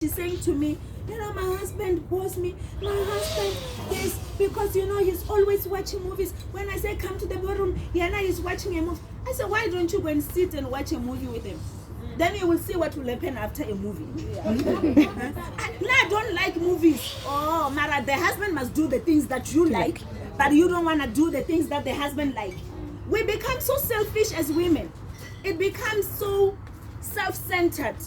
She's saying to me, my husband bores me. My husband this, because he's always watching movies. When I say come to the bedroom, he's watching a movie. I said, why don't you go and sit and watch a movie with him? Then you will see what will happen after a movie. No, I don't like movies. Oh, Mara, the husband must do the things that you like, but you don't want to do the things that the husband like. We become so selfish as women. It becomes so self-centered.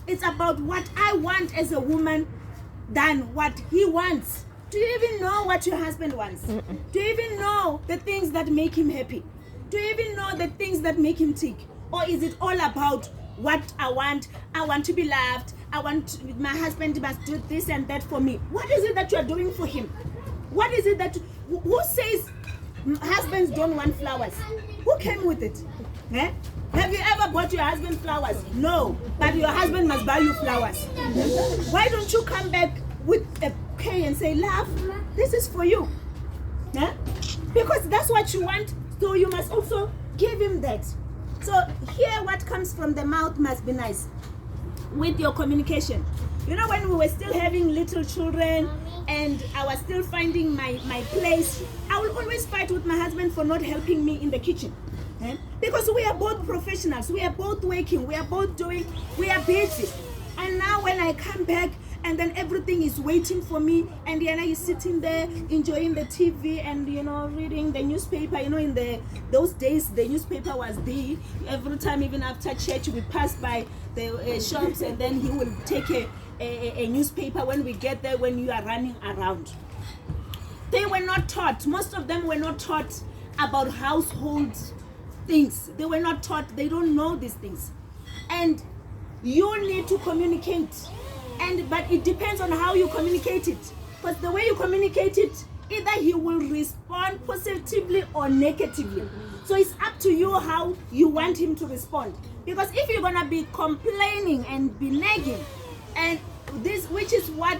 It's about what I want as a woman than what he wants. Do you even know what your husband wants? Do you even know the things that make him happy? Do you even know the things that make him tick? Or is it all about what I want? I want to be loved. My husband must do this and that for me. What is it that you are doing for him? What is it that, who says husbands don't want flowers? Who came with it? Eh? Have you ever bought your husband flowers? No, but your husband must buy you flowers. Why don't you come back with a bouquet and say, love, this is for you? Yeah? Because that's what you want, so you must also give him that. So here what comes from the mouth must be nice with your communication. When we were still having little children and I was still finding my place, I will always fight with my husband for not helping me in the kitchen. Because we are both professionals, we are both working, we are both doing, we are busy. And now when I come back and then everything is waiting for me, and Diana is sitting there enjoying the TV and reading the newspaper. In those days the newspaper was there. Every time, even after church, we pass by the shops and then he will take a newspaper when we get there, when you are running around. They were not taught, most of them were not taught about household things. They were not taught, they don't know these things. And you need to communicate. But it depends on how you communicate it. Because the way you communicate it, either he will respond positively or negatively. So it's up to you how you want him to respond. Because if you're gonna be complaining and be nagging, and this, which is what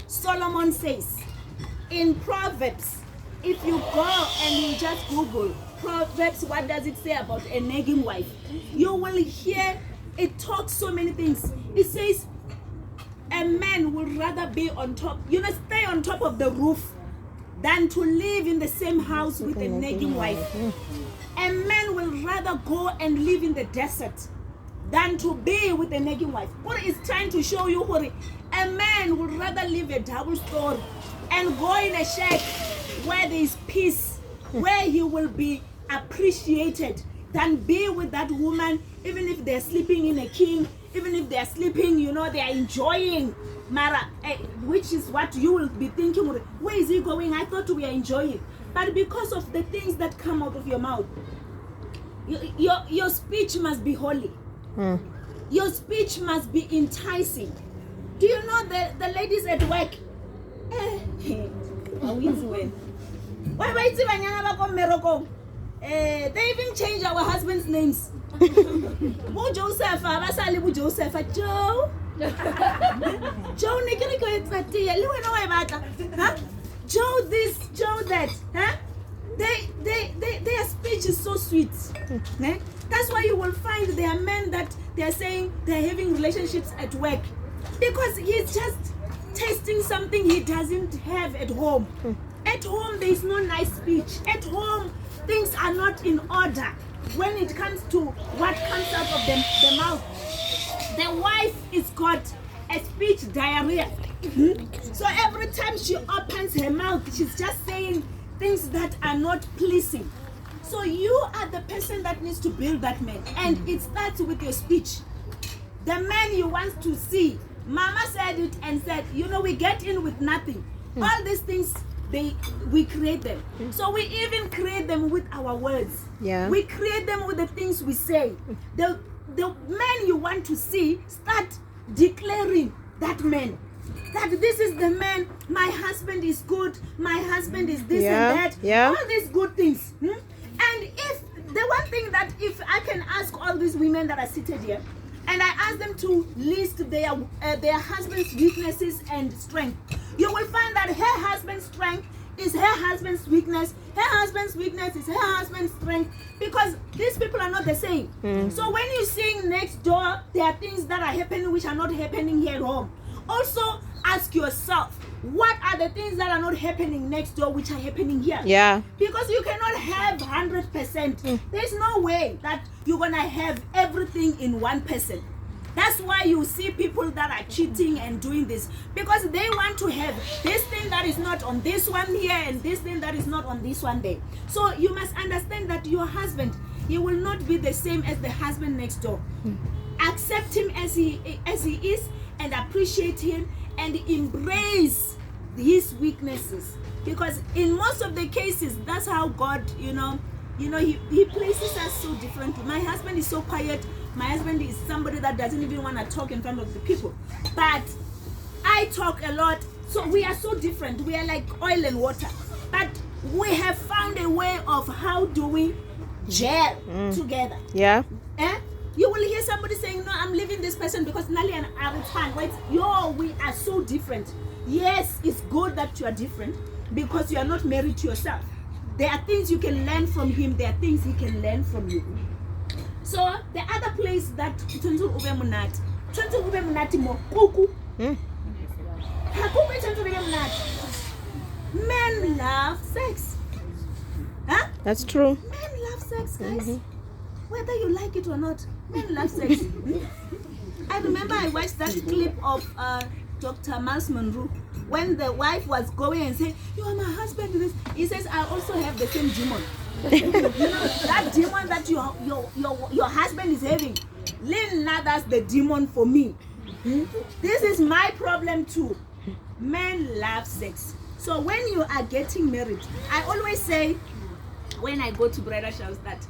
Solomon says in Proverbs, if you go and you just Google Proverbs, what does it say about a nagging wife? You will hear it talks so many things. It says a man would rather be on top, stay on top of the roof than to live in the same house with a nagging wife. A man will rather go and live in the desert than to be with a nagging wife. What is trying to show you, Hori? A man would rather live a double story and go in a shack where there is peace, where he will be appreciated, than be with that woman, even if they're sleeping in a king, even if they're sleeping, they are enjoying Mara, which is what you will be thinking, where is he going? I thought we are enjoying. But because of the things that come out of your mouth, your speech must be holy. Your speech must be enticing. Do you know the ladies at work? They even change our husbands' names. Bu Joseph, abasali bu Joseph, Joe. Joe nikiriko etsatia. Liwe no ebata. Huh? Joe this, Joe that. Huh? Their speech is so sweet. That's why you will find there are men that they are saying they're having relationships at work because he's just tasting something he doesn't have at home. At home, there is no nice speech. At home, things are not in order. When it comes to what comes out of the mouth, the wife is got a speech diarrhea. So every time she opens her mouth, she's just saying things that are not pleasing. So you are the person that needs to build that man. And it starts with your speech. The man you want to see. Mama said it and said, we get in with nothing. All these things, we create them. So we even create them with our words. Yeah. We create them with the things we say. The man you want to see, start declaring that man. That this is the man, my husband is good, my husband is this and that. Yeah. All these good things. And if the one thing that if I can ask all these women that are seated here, and I ask them to list their husband's weaknesses and strength, you will find that her husband's strength is her husband's weakness. Her husband's weakness is her husband's strength, because these people are not the same. So when you're seeing next door, there are things that are happening which are not happening here at home. Also, ask yourself, what are the things that are not happening next door which are happening here? Yeah. Because you cannot have 100%. There's no way that you're going to have everything in one person. That's why you see people that are cheating and doing this, because they want to have this thing that is not on this one here and this thing that is not on this one there. So you must understand that your husband, he will not be the same as the husband next door. Accept him as he is, and appreciate him and embrace his weaknesses, because in most of the cases that's how God, he places us so differently. My husband is so quiet. My husband is somebody that doesn't even want to talk in front of the people, but I talk a lot. So we are so different. We are like oil and water, but we have found a way of how do we gel together. Yeah. You will hear somebody saying, no, I'm leaving this person because Nali and Aritan. Wait, we are so different. Yes, it's good that you are different, because you are not married to yourself. There are things you can learn from him. There are things he can learn from you. So the other place that men love sex. Huh? That's true. Men love sex, guys. Whether you like it or not, men love sex. I remember I watched that clip of Dr. Miles Monroe when the wife was going and saying, you are my husband. He says, I also have the same demon. That demon that your husband is having. That's the demon for me. This is my problem too. Men love sex. So when you are getting married, I always say when I go to bridal showers that,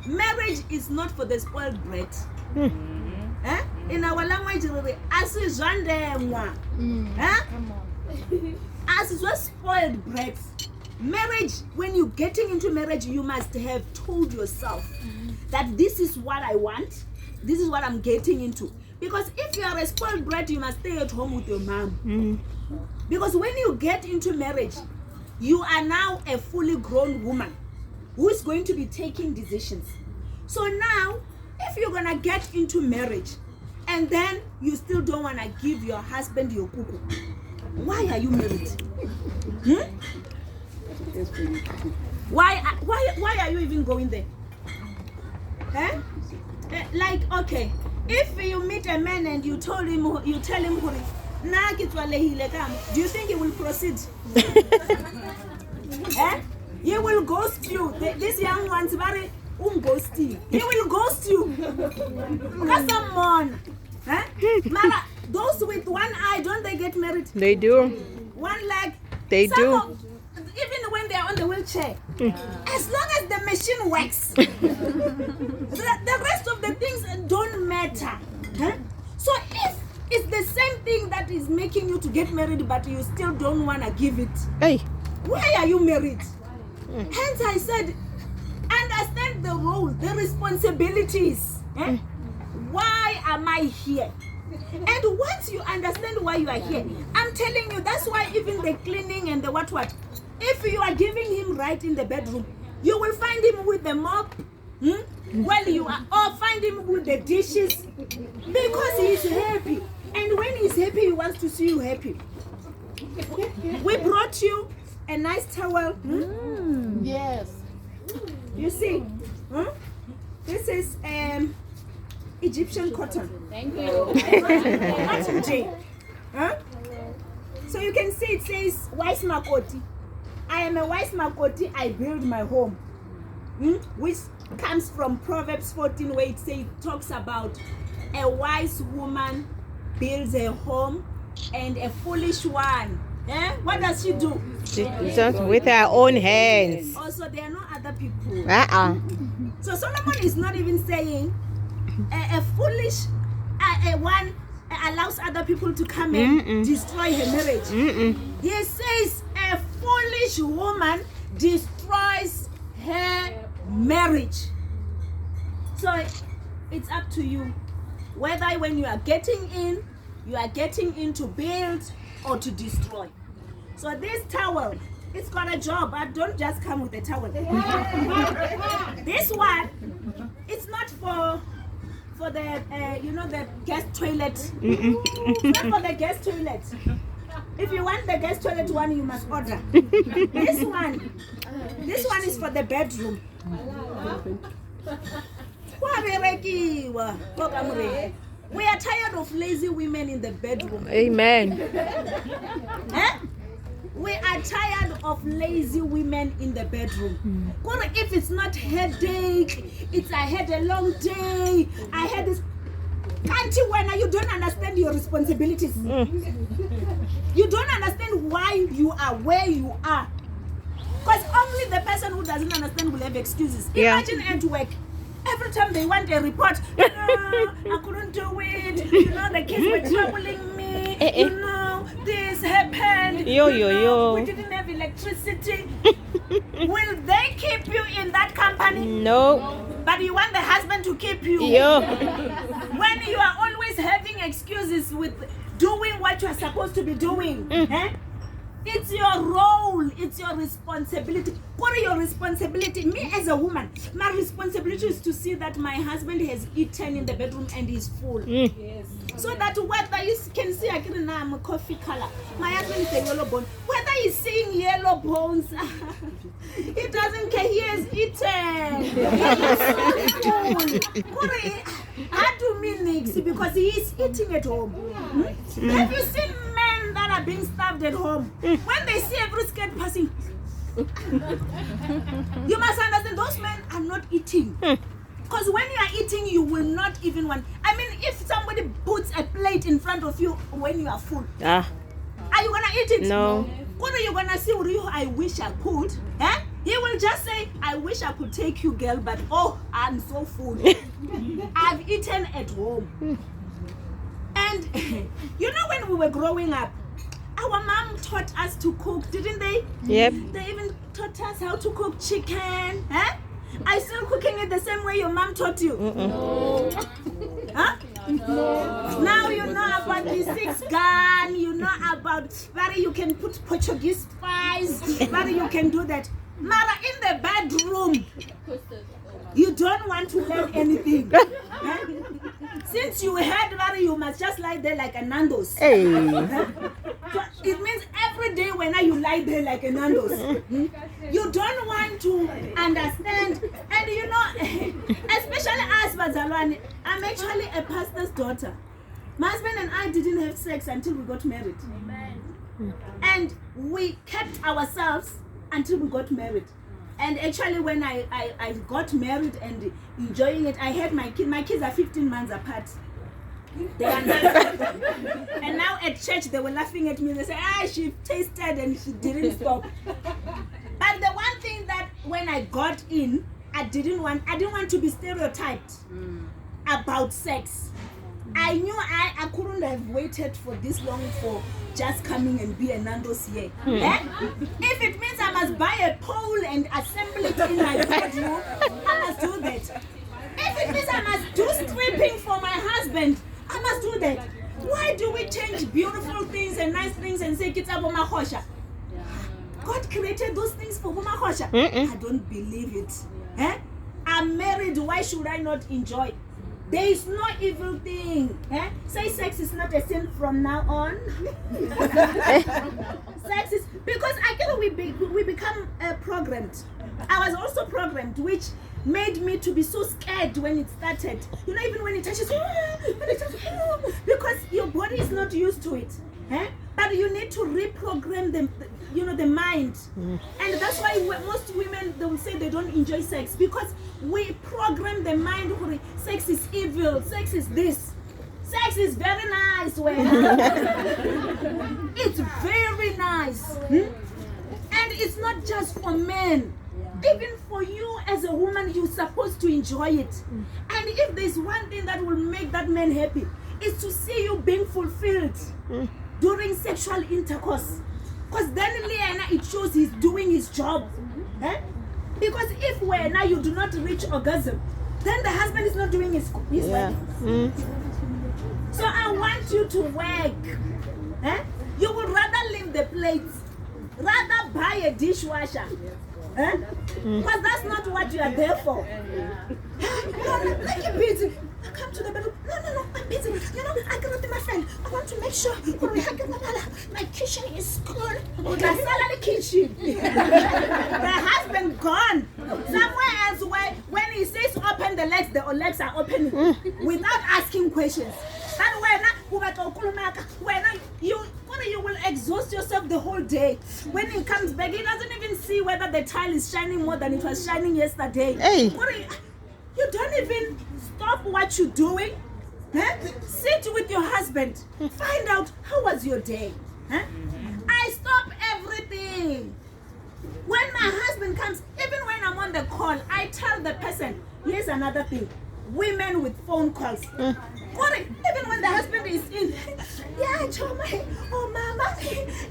marriage is not for the spoiled brat. In our language, as spoiled brats. Marriage, when you're getting into marriage, you must have told yourself that this is what I want, this is what I'm getting into. Because if you are a spoiled brat, you must stay at home with your mom. Because when you get into marriage, you are now a fully grown woman who is going to be taking decisions. So now, if you're going to get into marriage and then you still don't want to give your husband your kuku, why are you married? Why are you even going there? Like, okay, if you meet a man and you tell him, do you think he will proceed? He will ghost you. This young one's very ghosty. He will ghost you. Because someone, those with one eye, don't they get married? They do. One leg. They do. Even when they are on the wheelchair, as long as the machine works, the rest of the things don't matter. So if it's the same thing that is making you to get married, but you still don't want to give it, why are you married? Hence I said, understand the role, the responsibilities. Why am I here? And once you understand why you are here, I'm telling you, that's why even the cleaning and the what, if you are giving him right in the bedroom, you will find him with the mop while you are, or find him with the dishes, because he is happy. And when he's happy, he wants to see you happy. We brought you a nice towel. Yes. You see, this is Egyptian cotton. Thank you. Not J. So you can see it says WiseMakoti. I am a WiseMakoti. I build my home, which comes from Proverbs 14, where it talks about a wise woman builds a home and a foolish one. What does she do? Just with her own hands. Also, there are no other people. So Solomon is not even saying a foolish one allows other people to come and destroy her marriage. He says a foolish woman destroys her marriage. So it's up to you whether when you are getting in to build or to destroy. So this towel, it's got a job, but don't just come with a towel. This one, it's not for the the guest toilet. It's not for the guest toilet. If you want the guest toilet one, you must order. This one is for the bedroom. We are tired of lazy women in the bedroom. Amen. Eh? We are tired of lazy women in the bedroom. If it's not headache, I had a long day, I had this. Can't you, when you don't understand your responsibilities? You don't understand why you are where you are. Because only the person who doesn't understand will have excuses. Yeah. Imagine at work. Every time they want a report, I couldn't do it. The kids were troubling me. This happened. Yo. We didn't have electricity. Will they keep you in that company? No. But you want the husband to keep you. Yo. When you are always having excuses with doing what you are supposed to be doing. It's your role, it's your responsibility. What are your responsibility? Me as a woman, my responsibility is to see that my husband has eaten in the bedroom and is full. Yes. So that whether you can see, I'm a coffee color. My husband is a yellow bone. Whether he's seeing yellow bones, he doesn't care. He has eaten. He is so full. How do me nix? Because he is eating at home. Have you seen men that are being starved at home? When they see every skirt passing, you must understand those men are not eating. Because when you are eating, you will not even want. I mean, if somebody puts a plate in front of you when you are full, are you gonna eat it? No. What are you gonna say? I wish I could. He will just say, I wish I could take you, girl, but oh, I'm so full. I've eaten at home. And when we were growing up, our mom taught us to cook, didn't they? Yep. They even taught us how to cook chicken. Are you still cooking it the same way your mom taught you? No. Huh? No. Now you know about the 6 gun, you know about whether you can put Portuguese spice, whether you can do that. Mara, in the bedroom, you don't want to learn anything. Since you heard that you must just lie there like a Nando's. Hey. So it means every day when you lie there like a Nando's, you don't want to understand. And especially us, Bazalwane, I'm actually a pastor's daughter. My husband and I didn't have sex until we got married. Amen. And we kept ourselves until we got married. And actually when I got married and enjoying it, I had my kids are 15 months apart. They are not. And now at church they were laughing at me. They say, she tasted and she didn't stop. But the one thing that when I got in, I didn't want to be stereotyped about sex. I knew I couldn't have waited for this long for just coming and be a Nando's here. If it means I must buy a pole and assemble it in my bedroom, I must do that. If it means I must do stripping for my husband, I must do that. Why do we change beautiful things and nice things and say it's about mahosha? God created those things for mahosha. I don't believe it. I'm married, why should I not enjoy? There is no evil thing. Say sex is not a sin from now on. Sex is because we become programmed. I was also programmed, which made me to be so scared when it started. Even when it touches, because your body is not used to it. But you need to reprogram them, the mind. And that's why most women, they will say they don't enjoy sex because we program the mind. Sex is evil. Sex is this. Sex is very nice. It's very nice. And it's not just for men. Even for you as a woman, you're supposed to enjoy it. And if there's one thing that will make that man happy, is to see you being fulfilled during sexual intercourse. Because then it shows he's doing his job. Because if you do not reach orgasm, then the husband is not doing his work. So I want you to work. You would rather leave the plates rather buy a dishwasher. Because that's not what you are there for. No, like you're busy. I come to the bedroom. No, I'm busy. You know, I got with my friend. I want to make sure my kitchen is good. The kitchen. The husband gone. Somewhere else where when he says open the legs are opening without asking questions. That when you will exhaust yourself the whole day. When he comes back, he doesn't even see whether the tile is shining more than it was shining yesterday. Hey. You don't even stop what you're doing. Sit with your husband. Find out how was your day. I stop everything. When my husband comes, even when I'm on the call, I tell the person, here's another thing. Women with phone calls. Even when the husband is in, mama.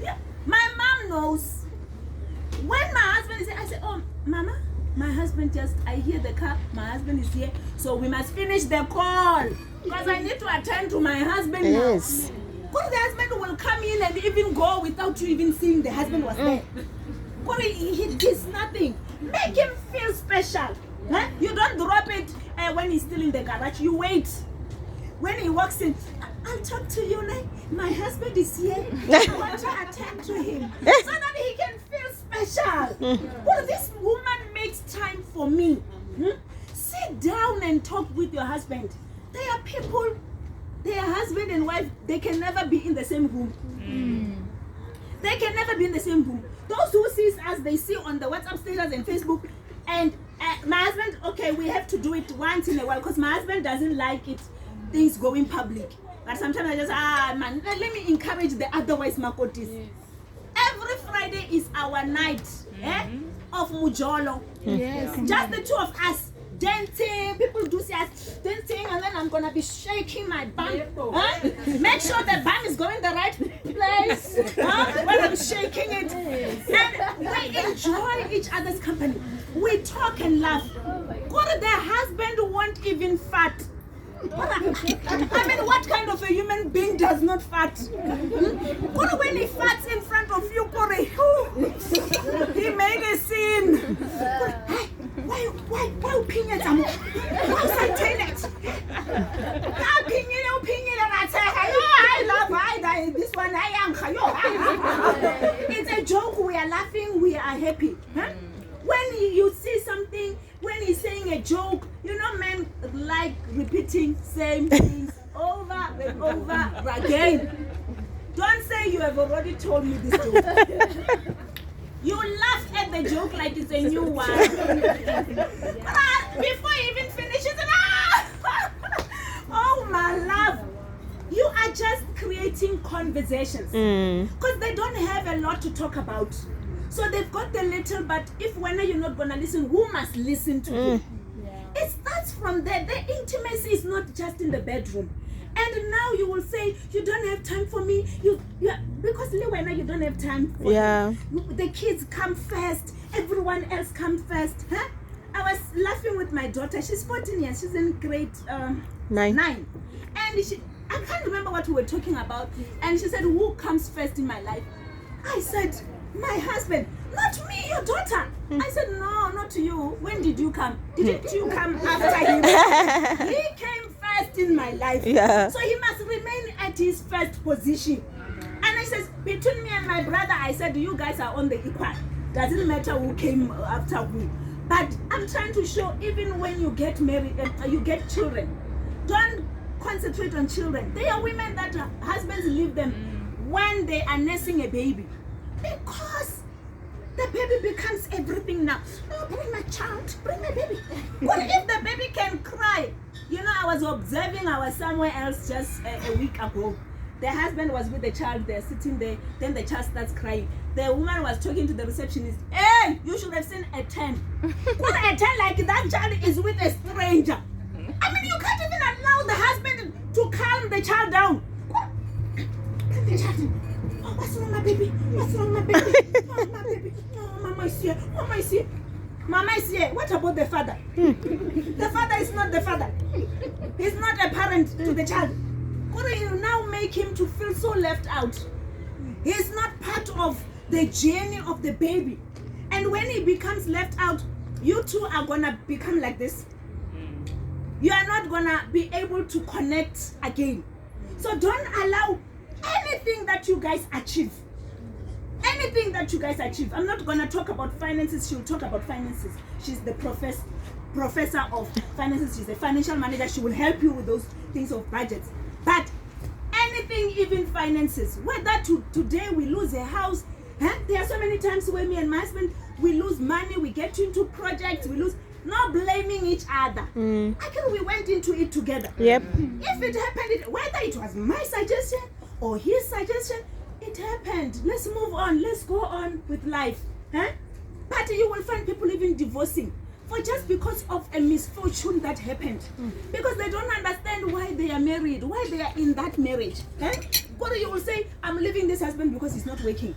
Yeah. My mom knows. When my husband is here, I say, oh, mama, my husband I hear the car, my husband is here, so we must finish the call. Because I need to attend to my husband now. Yes. Because the husband will come in and even go without you even seeing the husband was there. He does nothing. Make him feel special. You don't drop it when he's still in the garage. You wait. When he walks in, I'll talk to you now. My husband is here. I want to attend to him so that he can feel special. Well, this woman makes time for me. Sit down and talk with your husband. There are people, their husband and wife, they can never be in the same room. They can never be in the same room. Those who sees us, they see on the WhatsApp status and Facebook. And my husband, okay, we have to do it once in a while because my husband doesn't like it. Things going public, but sometimes I just man, let me encourage the other WiseMakotis. Yes. Every Friday is our night of Mujolo. Yes. Just the two of us dancing. People do see us dancing, and then I'm gonna be shaking my bum. Make sure the bum is going the right place when I'm shaking it. And we enjoy each other's company. We talk and laugh. God, the husband won't even fart. I mean, what kind of a human being does not fart? When he farts in front of you, he made a scene. Why opinions? What's I toilet? Opinion, and I say, I love this one. It's a joke. We are laughing. We are happy. When you see something, when he's saying a joke, you know, men like repeating same things over and over again. Don't say you have already told me this joke. You laugh at the joke like it's a new one. Before he even finishes it, oh my love. You are just creating conversations. Because they don't have a lot to talk about. So they've got the little, but if when you're not going to listen, who must listen to you? Yeah. It starts from there. The intimacy is not just in the bedroom. And now you will say, you don't have time for me. Because when you don't have time for me. The kids come first. Everyone else comes first. I was laughing with my daughter. She's 14 years. She's in grade 9. And I can't remember what we were talking about. And she said, who comes first in my life? I said, my husband. Not me, your daughter. I said, no, not you. When did you come? Didn't you come after him? He came first in my life. Yeah. So he must remain at his first position. And I said, between me and my brother, I said, you guys are on the equal. Doesn't matter who came after who. But I'm trying to show, even when you get married and you get children, don't concentrate on children. There are women that husbands leave them when they are nursing a baby. Because the baby becomes everything now. Oh, bring my child, bring my baby. What if the baby can cry? You know, I was observing, I was somewhere else just a week ago. The husband was with the child, they're sitting there, then the child starts crying. The woman was talking to the receptionist. Hey, you should have seen a 10. What a 10 like that child is with a stranger. I mean, you can't even allow the husband to calm the child down. Bring the child in. What's wrong, my baby? What's wrong, my baby? Oh, my baby. Oh, Mama is here. Mama is here. Mama is here. What about the father? The father is not the father. He's not a parent to the child. What do you now make him to feel so left out? He's not part of the journey of the baby. And when he becomes left out, you two are gonna become like this. You are not gonna be able to connect again. So don't allow anything that you guys achieve. Anything that you guys achieve. I'm not gonna talk about finances. She'll talk about finances. She's the professor of finances. She's a financial manager. She will help you with those things of budgets. But anything, even finances, whether today we lose a house, there are so many times where me and my husband, we lose money, we get into projects, we lose, not blaming each other. Actually, we went into it together. Yep. If it happened, whether it was my suggestion or his suggestion, it happened. Let's move on. Let's go on with life. But you will find people even divorcing for just because of a misfortune that happened. Because they don't understand why they are married, why they are in that marriage. But you will say, I'm leaving this husband because he's not working.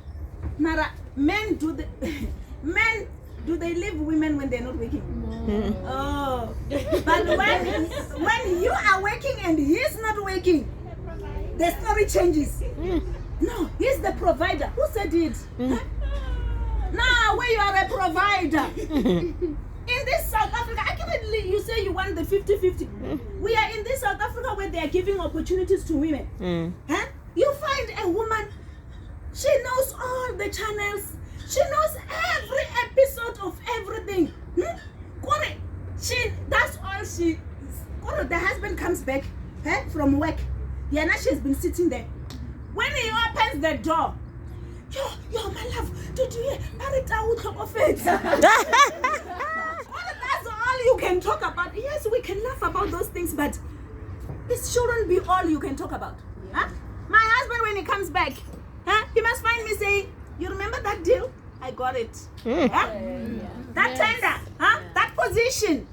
Mara, men, do they leave women when they're not working? Oh. But when you are working and he's not working, the story changes. No, he's the provider. Who said it? Now, where you are a provider. In this South Africa, accurately, you say you want the 50-50. We are in this South Africa where they are giving opportunities to women. You find a woman, she knows all the channels. She knows every episode of everything. That's all she. The husband comes back from work. Yeah, now she's been sitting there. When he opens the door, yo, my love, did you hear? That's all you can talk about. Yes, we can laugh about those things, but it shouldn't be all you can talk about. My husband, when he comes back, he must find me saying, you remember that deal? I got it. That tender, that position,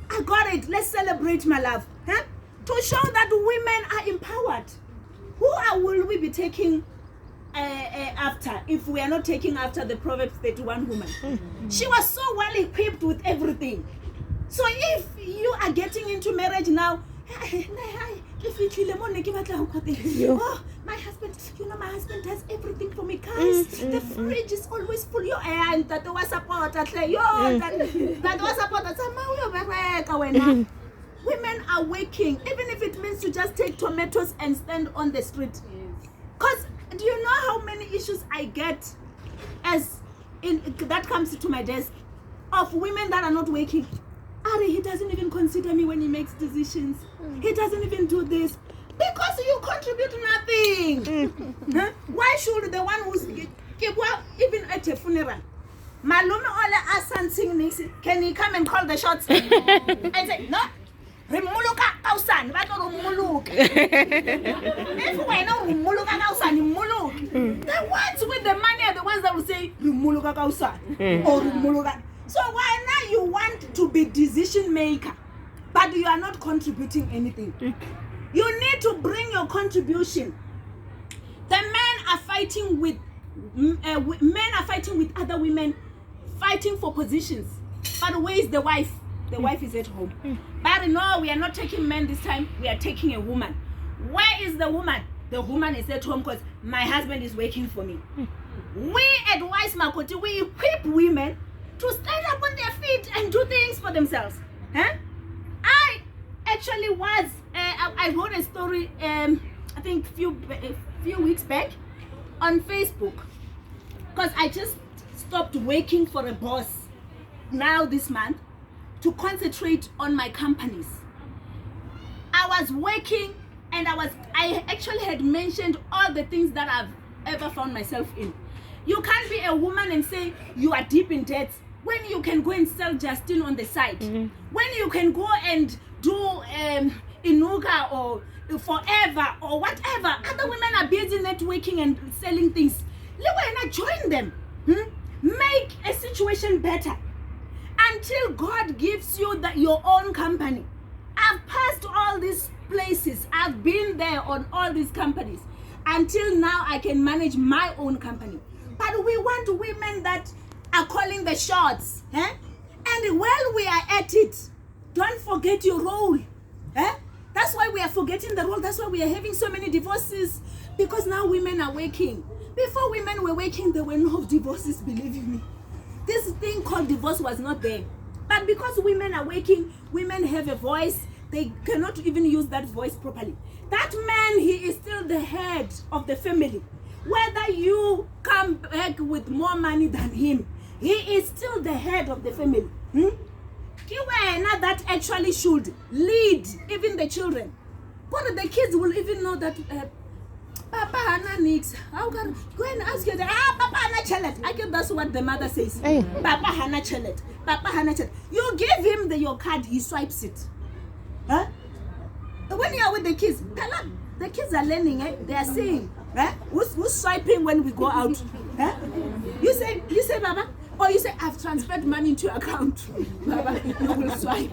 I got it. Let's celebrate, my love. To show that women are empowered. Who will we be taking after if we are not taking after the Proverbs 31 woman? She was so well equipped with everything. So if you are getting into marriage now, my husband, my husband does everything for me, guys. The fridge is always full. And that was support. That was support. Women are working, even if it means to just take tomatoes and stand on the street. Because do you know how many issues I get that comes to my desk of women that are not working? Ari, he doesn't even consider me when he makes decisions. He doesn't even do this. Because you contribute nothing. Why should the one who's even at a funeral? Malume ole asansing nix, can he come and call the shots? I say, no. Remuluka kausan, bato rumuluk. If we know rumuluka kausan, rumuluk. The ones with the money are the ones that will say rumuluka kausan or rumuluka. So why now you want to be decision maker, but you are not contributing anything? You need to bring your contribution. The men are fighting with other women, fighting for positions. But where is the wife? The wife is at home. But no, we are not taking men this time. We are taking a woman. Where is the woman? The woman is at home because my husband is working for me. We at WiseMakoti, we equip women to stand up on their feet and do things for themselves. I actually was, I wrote a story, I think a few weeks back on Facebook. Because I just stopped working for a boss now this month to concentrate on my companies. I was working and I actually had mentioned all the things that I've ever found myself in. You can't be a woman and say you are deep in debt when you can go and sell Justin on the side. When you can go and do Inuka or Forever or whatever. Other women are busy networking and selling things. Join them. Make a situation better. Until God gives you your own company. I've passed all these places. I've been there on all these companies. Until now, I can manage my own company. But we want women that are calling the shots. And while we are at it, don't forget your role. That's why we are forgetting the role. That's why we are having so many divorces. Because now women are working. Before women were waking, there were no divorces, believe me. This thing called divorce was not there. But because women are waking, women have a voice, they cannot even use that voice properly. That man, he is still the head of the family. Whether you come back with more money than him, he is still the head of the family. That actually should lead even the children. But the kids will even know that Papa Hana Nix. How can go and ask you that? Papa Hana Chelet. I guess that's what the mother says. Hey. Papa Hana Chelet. Papa Hana Chelet. You give him your card, he swipes it. Huh? When you are with the kids, the kids are learning. They are saying, who's swiping when we go out? You say, Baba. Or you say, I've transferred money into your account. Baba, you will swipe.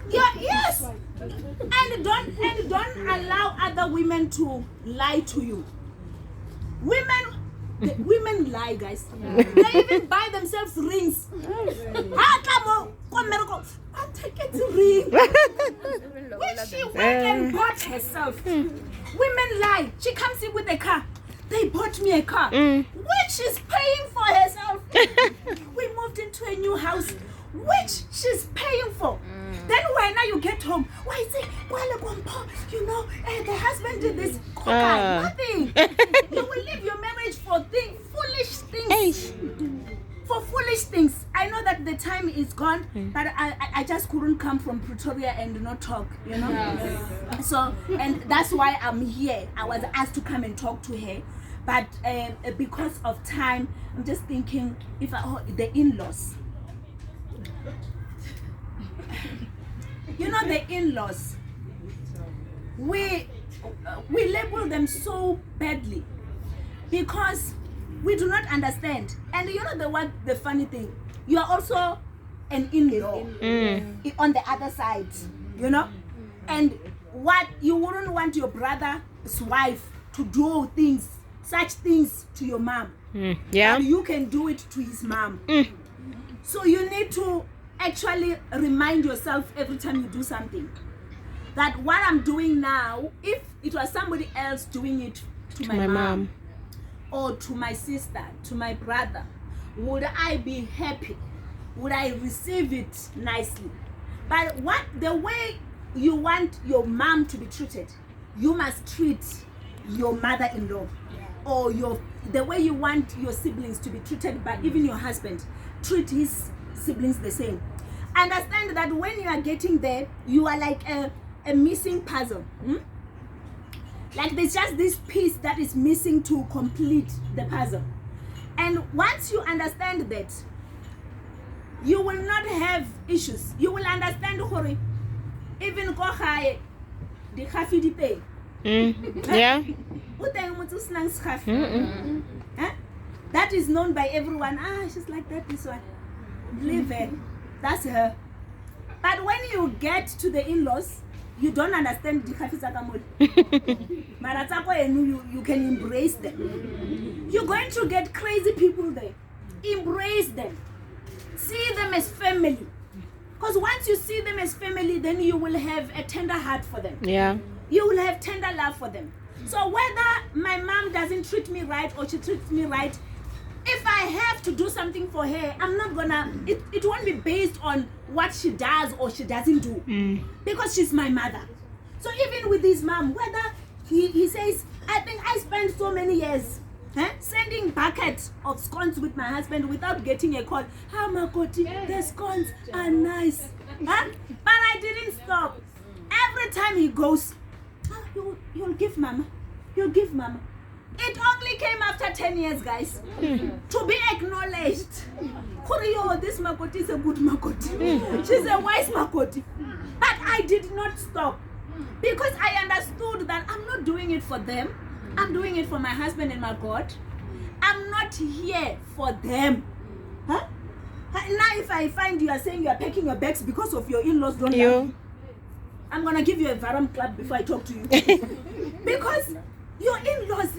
Yes. And don't allow other women to lie to you. Women lie, guys. They even buy themselves rings. I'll take it to ring. When she went and bought herself. Women lie. She comes in with a car. They bought me a car, which she's paying for herself. We moved into a new house, which she's paying for. Then when now you get home, why say, you know, the husband did this. Nothing. You will leave your marriage for foolish things. For foolish things. I know that the time is gone, but I just couldn't come from Pretoria and not talk, you know. So, and that's why I'm here. I was asked to come and talk to her. But because of time, I'm just thinking if the in-laws. You know, the in-laws, we label them so badly because we do not understand. And you know the funny thing, you are also an in-law on the other side, you know. And what you wouldn't want your brother's wife to do such things to your mom. Yeah. And you can do it to his mom. So you need to actually remind yourself every time you do something that what I'm doing now, if it was somebody else doing it to my mom or to my sister, to my brother, would I be happy? Would I receive it nicely? But the way you want your mom to be treated, you must treat your mother-in-law. Or the way you want your siblings to be treated by even your husband, treat his siblings the same. Understand that when you are getting there, you are like a missing puzzle. Like there's just this piece that is missing to complete the puzzle. And once you understand that, you will not have issues. You will understand Hori. Even go high, the coffee di pay. Yeah. That is known by everyone. She's like that, this one. Leave her. That's her. But when you get to the in-laws, you don't understand the Kafisakamol. You can embrace them. You're going to get crazy people there. Embrace them. See them as family. Because once you see them as family, then you will have a tender heart for them. Yeah. You will have tender love for them. So whether my mom doesn't treat me right or she treats me right, if I have to do something for her, I'm not gonna, it won't be based on what she does or she doesn't do. Because she's my mother. So even with his mom, whether he says, I think I spent so many years sending buckets of scones with my husband without getting a call. Makoti, the scones are nice. But I didn't stop. Every time he goes, you'll give mama. You'll give mama. It only came after 10 years, guys. To be acknowledged. This Makoti is a good Makoti. She's a wise Makoti. But I did not stop. Because I understood that I'm not doing it for them. I'm doing it for my husband and my God. I'm not here for them. Now if I find you are saying you are packing your bags because of your in-laws don't love you, I'm going to give you a varum clap before I talk to you. Because your in-laws,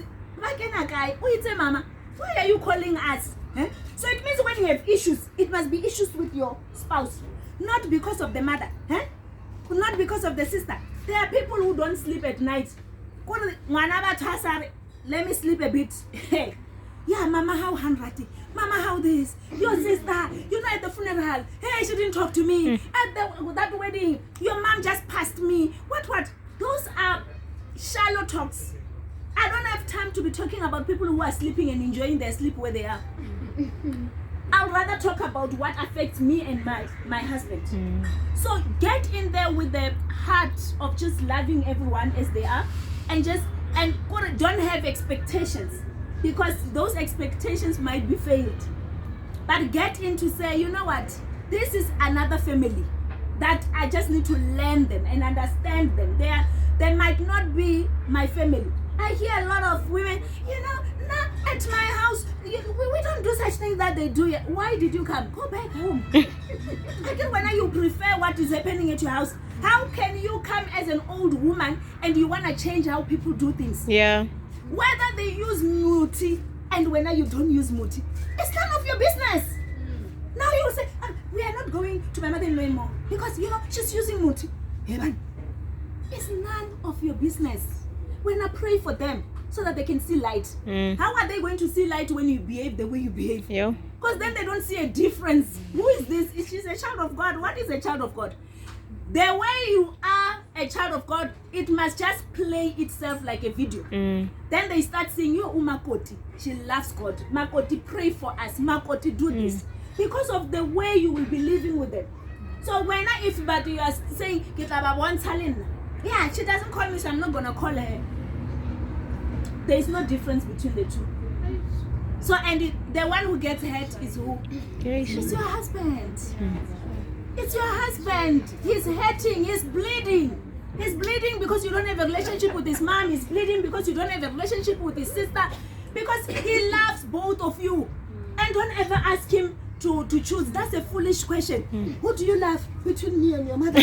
mama, why are you calling us? So it means when you have issues, it must be issues with your spouse. Not because of the mother. Not because of the sister. There are people who don't sleep at night. let me sleep a bit. Yeah, Mama, how handwriting? Mama, how this? Your sister, you know, at the funeral, hey, she didn't talk to me. At that wedding, your mom just passed me. What? Those are shallow talks. I don't have time to be talking about people who are sleeping and enjoying their sleep where they are. I'd rather talk about what affects me and my husband. So get in there with the heart of just loving everyone as they are, and don't have expectations, because those expectations might be failed. But get in to say, you know what, this is another family that I just need to learn them and understand them. They might not be my family. I hear a lot of women, you know, not at my house, we don't do such things that they do yet. Why did you come? Go back home. Again, when you prefer what is happening at your house, how can you come as an old woman and you want to change how people do things? Yeah. Whether they use muti and when you don't use muti, it's none of your business. Now you will say, we are not going to my mother-in-law anymore because, you know, she's using muti. It's none of your business. When I pray for them so that they can see light. How are they going to see light when you behave the way you behave? Yeah. Because then they don't see a difference. Who is this? She's a child of God. What is a child of God? The way you are a child of God, it must just play itself like a video. Then they start saying, you Makoti, she loves God. Makoti, pray for us. Makoti, do this. Because of the way you will be living with them. So when but you are saying, yeah, she doesn't call me, so I'm not going to call her. There is no difference between the two. So, and the one who gets hurt is who? It's your husband. It's your husband. He's hurting. He's bleeding. He's bleeding because you don't have a relationship with his mom. He's bleeding because you don't have a relationship with his sister. Because he loves both of you. And don't ever ask him to choose. That's a foolish question. Who do you love between me and your mother?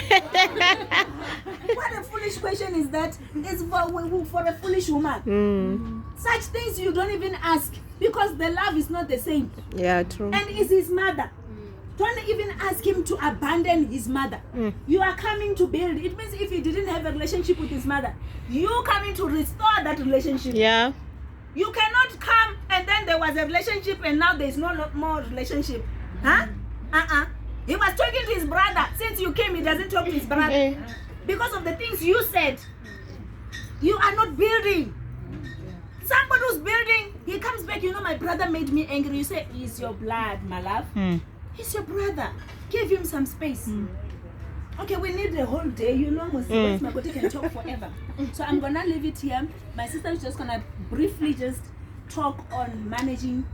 What a foolish question is that? It's for a foolish woman. Such things you don't even ask because the love is not the same. Yeah, true. And it's his mother. Don't even ask him to abandon his mother. You are coming to build. It means if he didn't have a relationship with his mother, you coming to restore that relationship. Yeah. You cannot come and then there was a relationship and now there's no more relationship. Huh? He was talking to his brother. Since you came, he doesn't talk to his brother. Because of the things you said. You are not building. Somebody who's building, he comes back, you know, my brother made me angry. You say, he's your blood, my love. He's your brother. Give him some space. Okay, we need the whole day, you know, WiseMakoti can talk forever. So I'm gonna leave it here. My sister is just gonna briefly just talk on managing